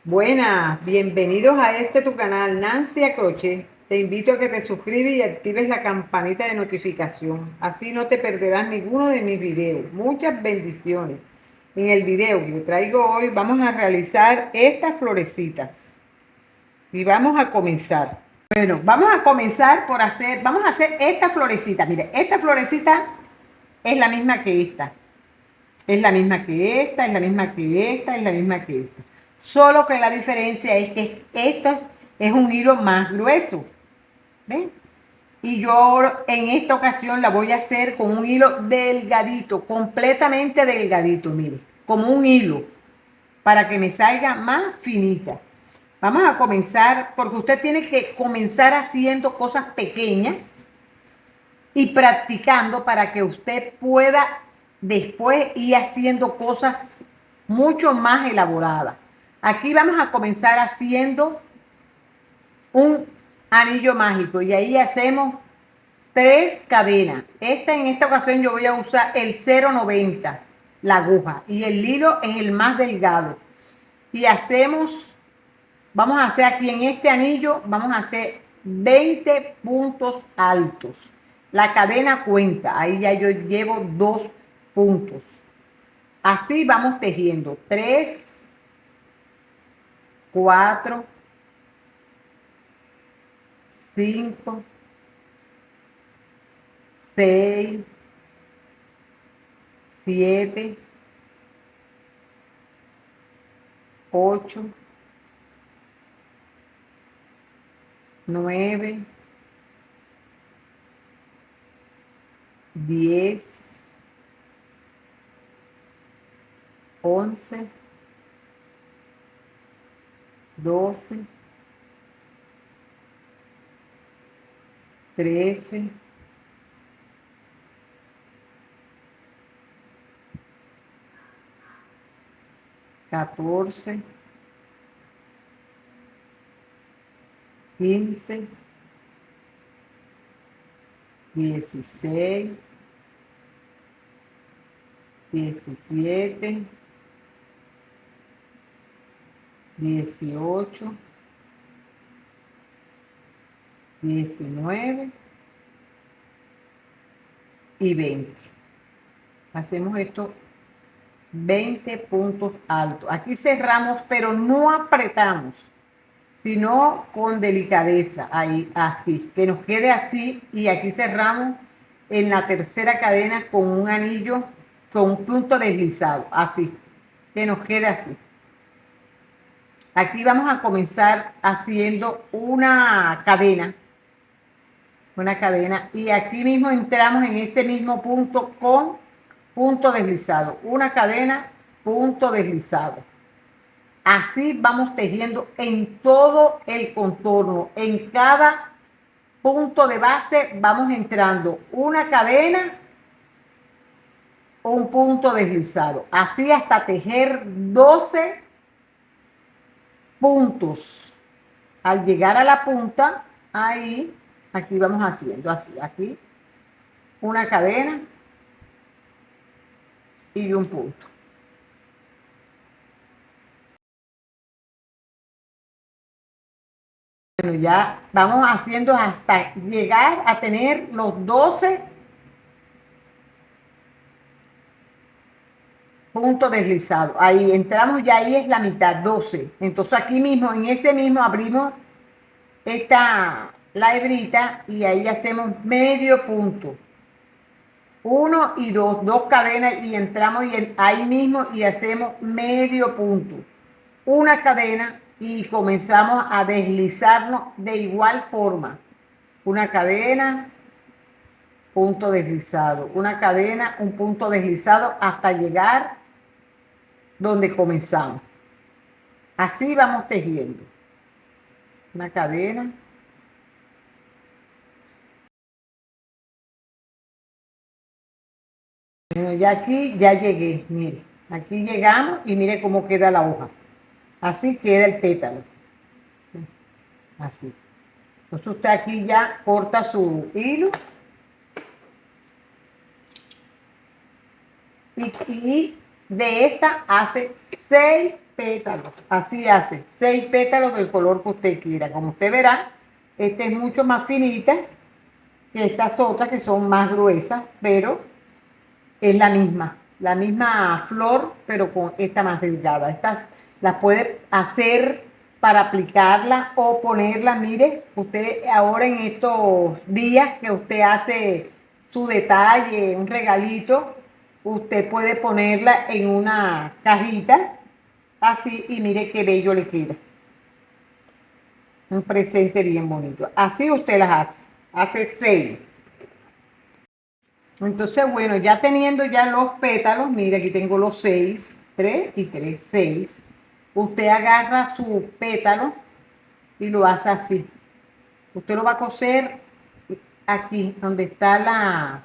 Buenas, bienvenidos a tu canal Nancy a Crochet. Te invito a que te suscribas y actives la campanita de notificación. Así no te perderás ninguno de mis videos. Muchas bendiciones. En el video que traigo hoy vamos a realizar estas florecitas. Y vamos a comenzar. Bueno, vamos a comenzar vamos a hacer esta florecita. Mire, esta florecita es la misma que esta. Es la misma que esta, es la misma que esta, es la misma que esta. Solo que la diferencia es que esto es un hilo más grueso. ¿Ven? Y yo en esta ocasión la voy a hacer con un hilo delgadito, completamente delgadito, mire, como un hilo, para que me salga más finita. Vamos a comenzar, porque usted tiene que comenzar haciendo cosas pequeñas y practicando para que usted pueda después ir haciendo cosas mucho más elaboradas. Aquí vamos a comenzar haciendo un anillo mágico y ahí hacemos 3 cadenas. En esta ocasión yo voy a usar el 0,90 la aguja y el hilo es el más delgado. Y vamos a hacer aquí en este anillo, vamos a hacer 20 puntos altos. La cadena cuenta, ahí ya yo llevo 2 puntos. Así vamos tejiendo 3, 4, 5, 6, 7, 8, 9, 10, 11, 12, 13, 14, 15, 16, 17, 18, 19 y 20. Hacemos esto 20 puntos altos. Aquí cerramos, pero no apretamos, sino con delicadeza, ahí, así, que nos quede así. Y aquí cerramos en la tercera cadena con un anillo, con un punto deslizado, así, que nos quede así. Aquí vamos a comenzar haciendo una cadena, y aquí mismo entramos en ese mismo punto con punto deslizado, una cadena, punto deslizado. Así vamos tejiendo en todo el contorno. En cada punto de base vamos entrando una cadena, un punto deslizado. Así hasta tejer 12 puntos. Al llegar a la punta, ahí, aquí vamos haciendo así. Aquí una cadena y un punto. Bueno, ya vamos haciendo hasta llegar a tener los 12 puntos deslizados. Ahí entramos, ya ahí es la mitad, 12. Entonces aquí mismo, en ese mismo abrimos la hebrita y ahí hacemos medio punto. 1 y 2, 2 cadenas y entramos ahí mismo y hacemos medio punto. Una cadena y comenzamos a deslizarnos de igual forma. Una cadena, punto deslizado. Una cadena, un punto deslizado hasta llegar donde comenzamos. Así vamos tejiendo. Una cadena. Bueno, ya aquí ya llegué, mire. Aquí llegamos y mire cómo queda la hoja. Así queda el pétalo. Así. Entonces usted aquí ya corta su hilo. Y de esta hace 6 pétalos. Así hace, 6 pétalos del color que usted quiera. Como usted verá, esta es mucho más finita que estas otras que son más gruesas, pero es la misma flor, pero con esta más delgada. Estas las puede hacer para aplicarla o ponerla. Mire, usted ahora en estos días que usted hace su detalle, un regalito, usted puede ponerla en una cajita así y mire qué bello le queda. Un presente bien bonito. Así usted las hace. Hace 6. Entonces, bueno, ya teniendo ya los pétalos, mire, aquí tengo los 6, 3 y 3, 6. Usted agarra su pétalo y lo hace así. Usted lo va a coser aquí, donde está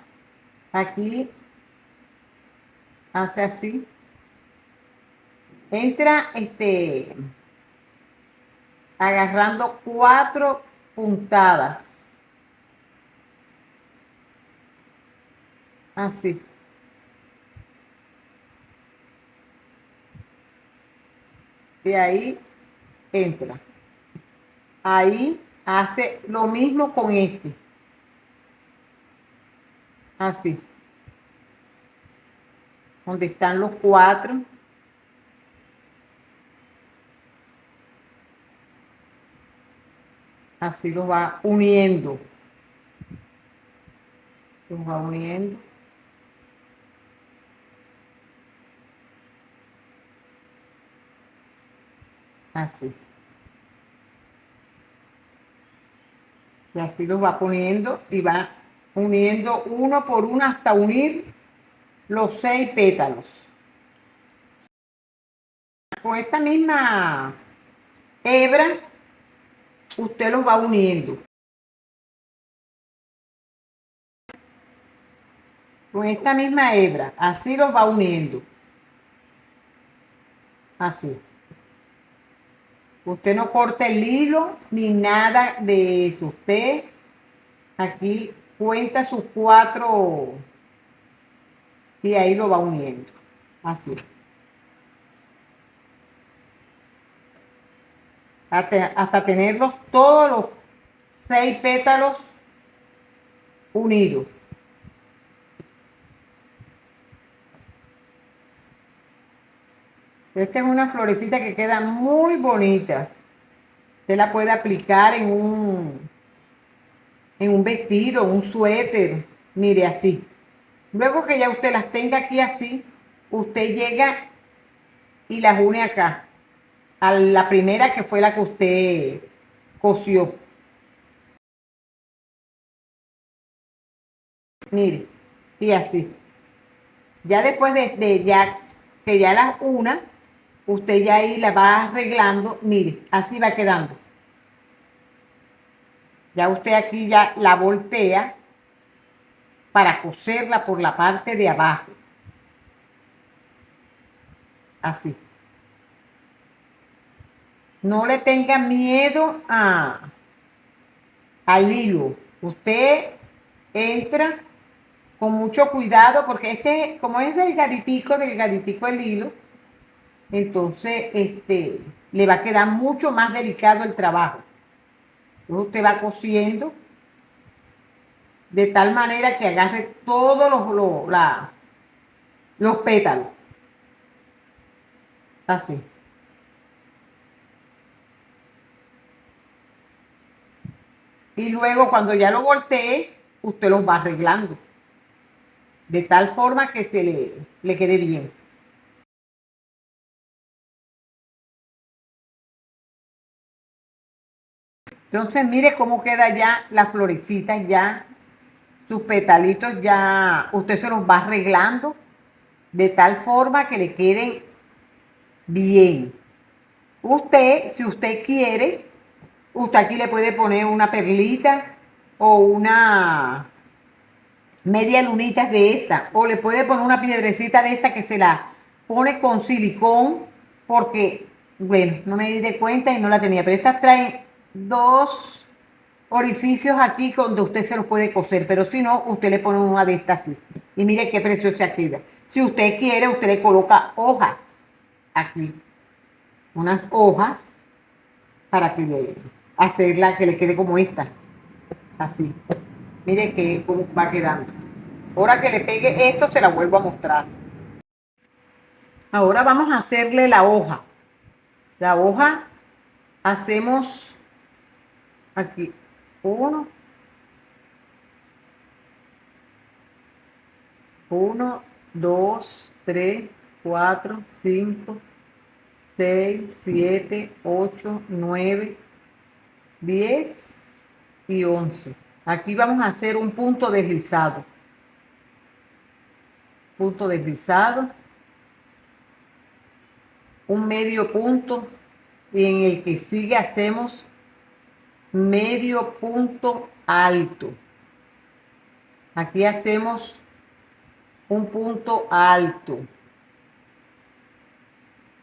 aquí, hace así. Entra, agarrando 4 puntadas. Así. Y ahí entra. Ahí hace lo mismo con este. Así. Donde están los 4. Así los va uniendo. Los va uniendo. Así. Y así los va poniendo y va uniendo uno por uno hasta unir los 6 pétalos. Con esta misma hebra, usted los va uniendo. Con esta misma hebra, así los va uniendo. Así. Usted no corta el hilo ni nada de eso. Usted aquí cuenta sus 4 y ahí lo va uniendo. Así. Hasta tenerlos todos los 6 pétalos unidos. Esta es una florecita que queda muy bonita. Usted la puede aplicar en un vestido, un suéter. Mire, así. Luego que ya usted las tenga aquí así, usted llega y las une acá. A la primera que fue la que usted cosió. Mire, y así. Ya después de ya que ya las una, usted ya ahí la va arreglando. Mire, así va quedando. Ya usted aquí ya la voltea para coserla por la parte de abajo. Así. No le tenga miedo al hilo. Usted entra con mucho cuidado porque como es delgaditico el hilo, entonces le va a quedar mucho más delicado el trabajo. Entonces usted va cosiendo de tal manera que agarre todos los pétalos. Así. Y luego cuando ya lo voltee, usted los va arreglando. De tal forma que le quede bien. Entonces mire cómo queda ya la florecita, ya sus petalitos ya usted se los va arreglando de tal forma que le queden bien. Usted, si usted quiere, usted aquí le puede poner una perlita o una media lunita de esta, o le puede poner una piedrecita de esta que se la pone con silicón, porque, bueno, no me di de cuenta y no la tenía, pero estas traen 2 orificios aquí donde usted se los puede coser, pero si no, usted le pone una de estas así. Y mire qué preciosa queda. Si usted quiere, usted le coloca hojas aquí. unas hojas para que hacerla que le quede como esta, así. Mire que cómo va quedando. Ahora que le pegue esto, se la vuelvo a mostrar. Ahora vamos a hacerle la hoja. La hoja hacemos aquí uno, 2, 3, 4, 5, 6, 7, 8, 9, 10 y 11. Aquí vamos a hacer un punto deslizado. Punto deslizado. Un medio punto. Y en el que sigue hacemos medio punto alto. Aquí hacemos un punto alto.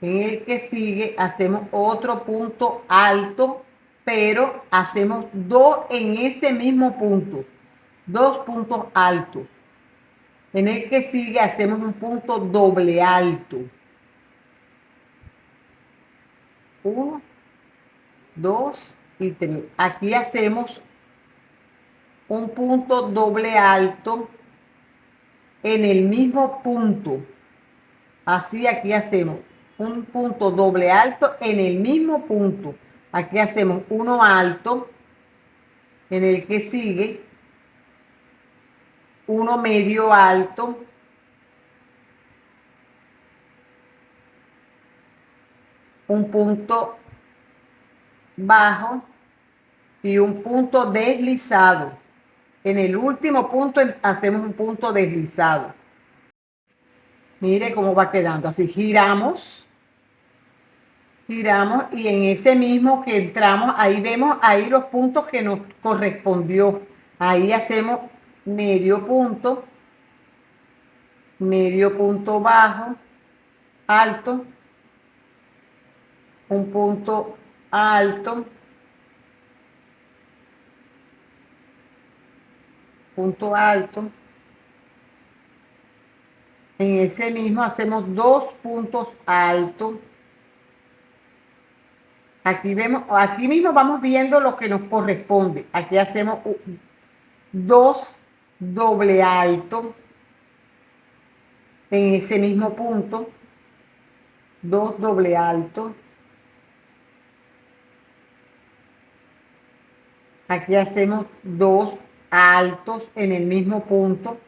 En el que sigue hacemos otro punto alto, pero hacemos dos en ese mismo punto, dos puntos altos. En el que sigue hacemos un punto doble alto. 1, 2 y 3. Aquí hacemos un punto doble alto en el mismo punto. Así aquí hacemos un punto doble alto en el mismo punto. Aquí hacemos uno alto, en el que sigue uno medio alto, un punto bajo y un punto deslizado. En el último punto hacemos un punto deslizado. Mire cómo va quedando. Así giramos y en ese mismo que entramos, ahí vemos ahí los puntos que nos correspondió. Ahí hacemos medio punto bajo, alto, un punto alto, punto alto. En ese mismo hacemos dos puntos altos. Aquí vemos, aquí mismo vamos viendo lo que nos corresponde. Aquí hacemos dos doble alto en ese mismo punto, dos doble alto. Aquí hacemos dos altos en el mismo punto.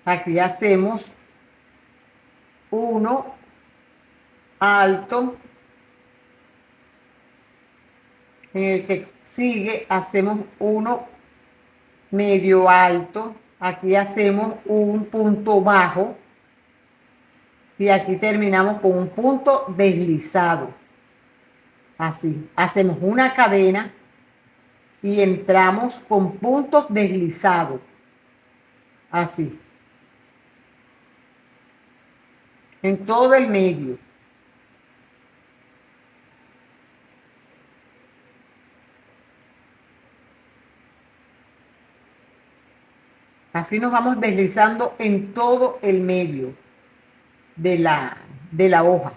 Aquí hacemos uno alto. En el que sigue hacemos uno medio alto. Aquí hacemos un punto bajo. Y aquí terminamos con un punto deslizado. Así. Hacemos una cadena y entramos con puntos deslizados. Así. En todo el medio. Así nos vamos deslizando en todo el medio de la hoja.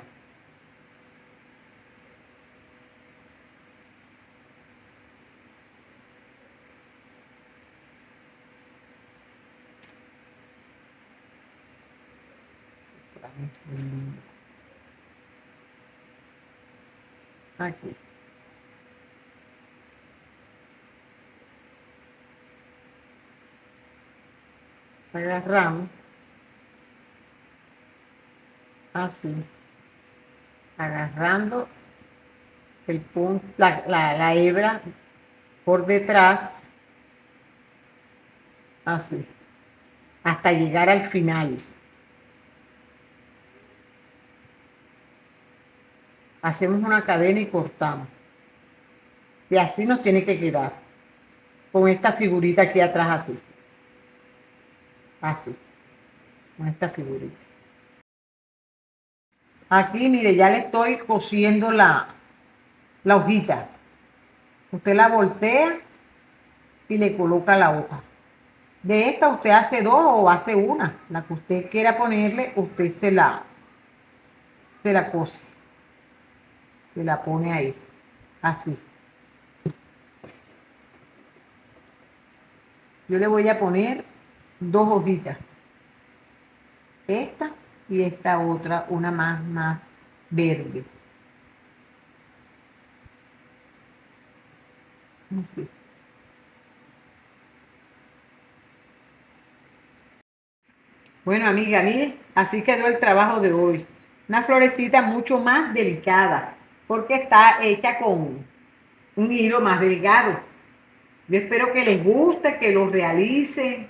Aquí. Agarramos. Así. Agarrando el punto, la hebra por detrás. Así. Hasta llegar al final. Hacemos una cadena y cortamos. Y así nos tiene que quedar. Con esta figurita aquí atrás así. Así. Con esta figurita. Aquí, mire, ya le estoy cosiendo la hojita. Usted la voltea y le coloca la hoja. De esta usted hace dos o hace una. La que usted quiera ponerle, usted se la cose. Se la pone ahí. Así. Yo le voy a poner dos hojitas. Esta y esta otra, una más verde. Así. Bueno, amiga, mire, así quedó el trabajo de hoy. Una florecita mucho más delicada, porque está hecha con un hilo más delgado. Yo espero que les guste, que lo realicen,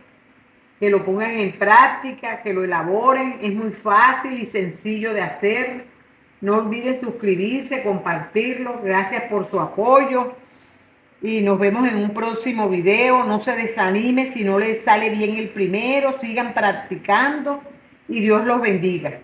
que lo pongan en práctica, que lo elaboren. Es muy fácil y sencillo de hacer. No olviden suscribirse, compartirlo. Gracias por su apoyo. Y nos vemos en un próximo video. No se desanime si no les sale bien el primero. Sigan practicando y Dios los bendiga.